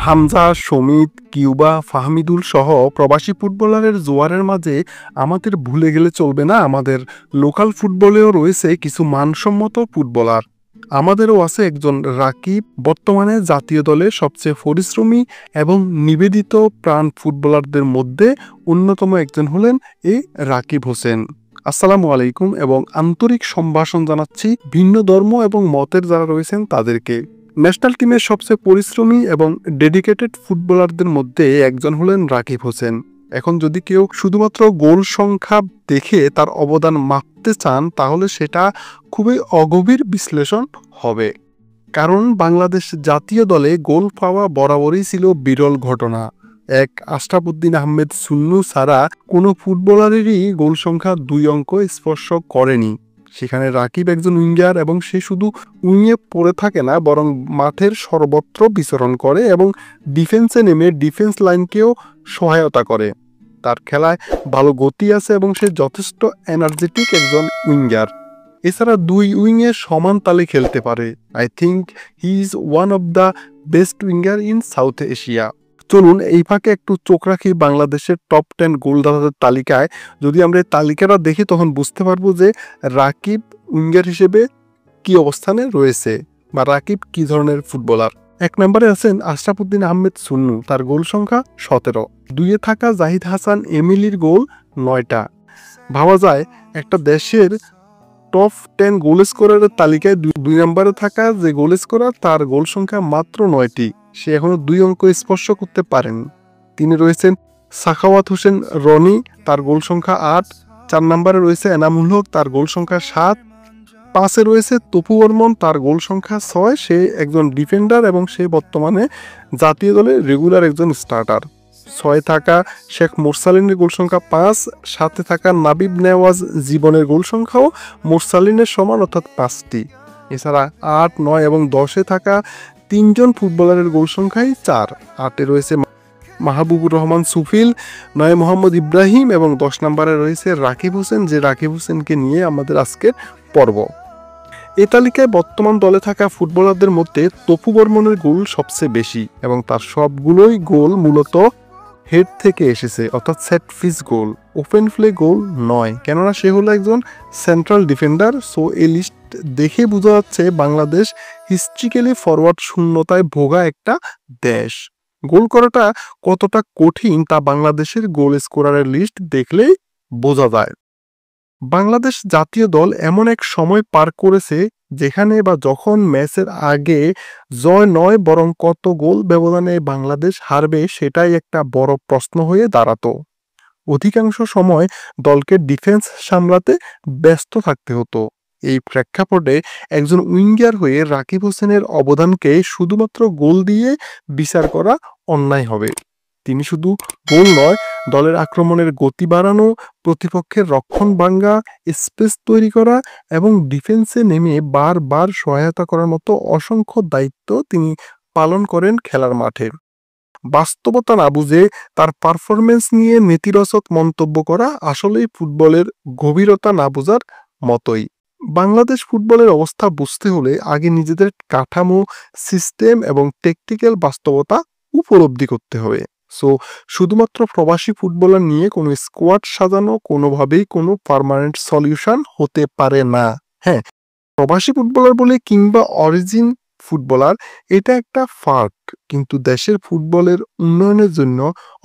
Hamza, Samit, Cuba, Fahmidul সহ প্রবাসী ফুটবলারের জোয়ারের মাঝে আমাদের ভুলে গেলে চলবে না, আমাদের লোকাল ফুটবলেও রয়েছে কিছু মানসম্মত ফুটবলার। আমাদেরও আছে একজন রাকিব, বর্তমানে জাতীয় দলে সবচেয়ে পরিশ্রমী এবং নিবেদিত প্রাণ ফুটবলারদের মধ্যে অন্যতম একজন হলেন এই রাকিব হোসেন। আসসালামু আলাইকুম এবং আন্তরিক সম্ভাষণ জানাচ্ছি ভিন্ন ধর্ম এবং মতের যারা রয়েছেন তাদেরকে। ন্যাশনাল টিমের সবচেয়ে পরিশ্রমী এবং ডেডিকেটেড ফুটবলারদের মধ্যে একজন হলেন রাকিব হোসেন। এখন যদি কেউ শুধুমাত্র গোল সংখ্যা দেখে তার অবদান মাপতে চান তাহলে সেটা খুবই অগভীর বিশ্লেষণ হবে, কারণ বাংলাদেশ জাতীয় দলে গোল পাওয়া বরাবরই ছিল বিরল ঘটনা। এক আশরাফ উদ্দিন আহমেদ সুন্নু ছাড়া কোনো ফুটবলারেরই গোল সংখ্যা 2 অঙ্ক স্পর্শ করেনি। সেখানে রাকিব একজন উইঙ্গার এবং সে শুধু উইংয়ে পড়ে থাকে না, বরং মাঠের সর্বত্র বিচরণ করে এবং ডিফেন্সে নেমে ডিফেন্স লাইনকেও সহায়তা করে। তার খেলায় ভালো গতি আছে এবং সে যথেষ্ট এনার্জেটিক একজন উইঙ্গার। এছাড়া 2 উইংয়ে সমান তালে খেলতে পারে। I think he is one of the best winger in south Asia. চলুন এই ফাঁকে একটু চোখ রাখি বাংলাদেশের টপ 10 গোলদাতাদের তালিকায়। যদি আমরা এই তালিকাটা দেখি তখন বুঝতে পারবো যে রাকিব উইঙ্গার হিসেবে কি অবস্থানে রয়েছে বা রাকিব কি ধরনের ফুটবলার। 1 নম্বরে আছেন আশরাফ উদ্দিন আহমেদ সুন্নু, তার গোল সংখ্যা 17। 2-এ থাকা জাহিদ হাসান এমিলির গোল 9টা। ভাবা যায় একটা দেশের টপ 10 গোল স্কোরারের তালিকায় 2 নম্বরে থাকা যে গোল স্কোরার তার গোল সংখ্যা মাত্র 9টি। সে এখনো 2 অঙ্ক স্পর্শ করতে পারেন। তিনি রয়েছেন সাখাওয়াত হোসেন রনি, তার গোল সংখ্যা 8। 4 নম্বরে রয়েছে এনামুল হক, তার গোল সংখ্যা 7। 5-এ রয়েছে তপু বর্মন, তার গোল সংখ্যা 6। সে একজন ডিফেন্ডার এবং সে বর্তমানে জাতীয় দলে রেগুলার একজন স্টার্টার। 6-এ থাকা শেখ মোরসালিনের গোল সংখ্যা 5। 7-এ থাকা নাবিব নেওয়াজ জীবনের গোল সংখ্যাও মোরসালিনের সমান, অর্থাৎ 5টি। এছাড়া 8, 9 এবং 10-এ থাকা 3 জন ফুটবলারের গোল সংখ্যাই 4। 8-এ রয়েছে মাহবুবুর রহমান সুফিল, 9-এ মোহাম্মদ ইব্রাহিম এবং 10 নম্বরে রয়েছে রাকিব হোসেন, যে রাকিব হোসেনকে নিয়ে আমাদের আজকের পর্ব। এই তালিকায় বর্তমান দলে থাকা ফুটবলারদের মধ্যে তপু বর্মনের গোল সবচেয়ে বেশি এবং তার সবগুলোই গোল মূলত হেড থেকে এসেছে, অর্থাৎ সেট পিস গোল। ওপেন প্লে গোল নয়, কেননা সে হলো একজন সেন্ট্রাল ডিফেন্ডার। সো এই লিস্ট দেখে বোঝা যাচ্ছে বাংলাদেশ হিস্ট্রিক্যালি ফরওয়ার্ড শূন্যতায় ভোগা একটা দেশ। গোল করাটা কতটা কঠিন তা বাংলাদেশের গোল স্কোরারের লিস্ট দেখলেই বোঝা যায়। বাংলাদেশ জাতীয় দল এমন এক সময় পার করেছে যেখানে বা যখন ম্যাচের আগে জয় নয় বরং কত গোল ব্যবধানে বাংলাদেশ হারবে সেটাই একটা বড় প্রশ্ন হয়ে দাঁড়াতো। অধিকাংশ সময় দলকে ডিফেন্স সামলাতে ব্যস্ত থাকতে হতো। এই প্রেক্ষাপটে একজন উইঙ্গার হয়ে রাকিব হোসেনের অবদানকে শুধুমাত্র গোল দিয়ে বিচার করা অন্যায় হবে। তিনি শুধু গোল নয়, দলের আক্রমণের গতি বাড়ানো, প্রতিপক্ষের রক্ষণ ভাঙ্গা, স্পেস তৈরি করা এবং ডিফেন্সে নেমে বারবার সহায়তা করার মতো অসংখ্য দায়িত্ব তিনি পালন করেন খেলার মাঠে। বাস্তবতা না বুঝে তার পারফরমেন্স নিয়ে নেতিবাচক মন্তব্য করা আসলেই ফুটবলের গভীরতা না বোঝার মতোই। বাংলাদেশ ফুটবলের অবস্থা বুঝতে হলে আগে নিজেদের কাঠামো, সিস্টেম এবং টেকনিক্যাল বাস্তবতা উপলব্ধি করতে হবে। সো শুধুমাত্র প্রবাসী ফুটবলার নিয়ে কোনো স্কোয়াড সাজানো কোনোভাবেই কোনো পার্মানেন্ট সলিউশন হতে পারে না। হ্যাঁ, প্রবাসী ফুটবলার বলে কিংবা অরিজিন ফুটবলার এটা একটা ফার্ক, কিন্তু দেশের ফুটবলের উন্নয়নের জন্য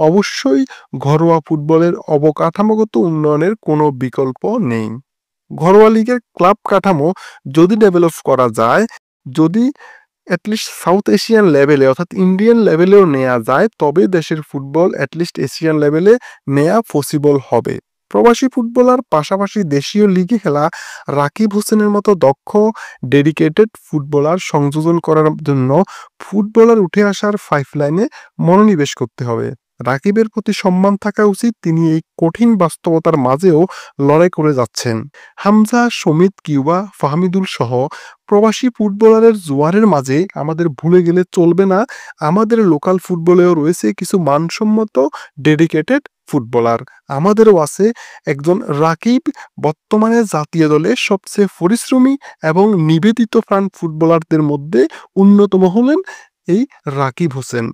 অবশ্যই ঘরোয়া ফুটবলের অবকাঠামোগত উন্নয়নের কোনো বিকল্প নেই। ঘরোয়া লিগের ক্লাব কাঠামো যদি ডেভেলপ করা যায়, যদি অ্যাটলিস্ট সাউথ এশিয়ান লেভেলে অর্থাৎ ইন্ডিয়ান লেভেলেও নেওয়া যায়, তবে দেশের ফুটবল অ্যাটলিস্ট এশিয়ান লেভেলে নেওয়া পসিবল হবে। প্রবাসী ফুটবলার পাশাপাশি দেশীয় লিগে খেলা রাকিব হোসেনের মতো দক্ষ ডেডিকেটেড ফুটবলার সংযোজন করার জন্য ফুটবলার উঠে আসার পাইপলাইনে মনোনিবেশ করতে হবে। রাকিবের প্রতি সম্মান থাকা উচিত, তিনি এই কঠিন বাস্তবতার মাঝেও লড়াই করে যাচ্ছেন। হামজা, সমিত, কিউবা, ফাহমিদুল সহ প্রবাসী ফুটবলারের জোয়ারের মাঝে আমাদের ভুলে গেলে চলবে না, আমাদের লোকাল ফুটবলেও রয়েছে কিছু মানসম্মত ডেডিকেটেড ফুটবলার। আমাদেরও আছে একজন রাকিব, বর্তমানে জাতীয় দলে সবচেয়ে পরিশ্রমী এবং নিবেদিত প্রাণ ফুটবলারদের মধ্যে অন্যতম হলেন এই রাকিব হোসেন।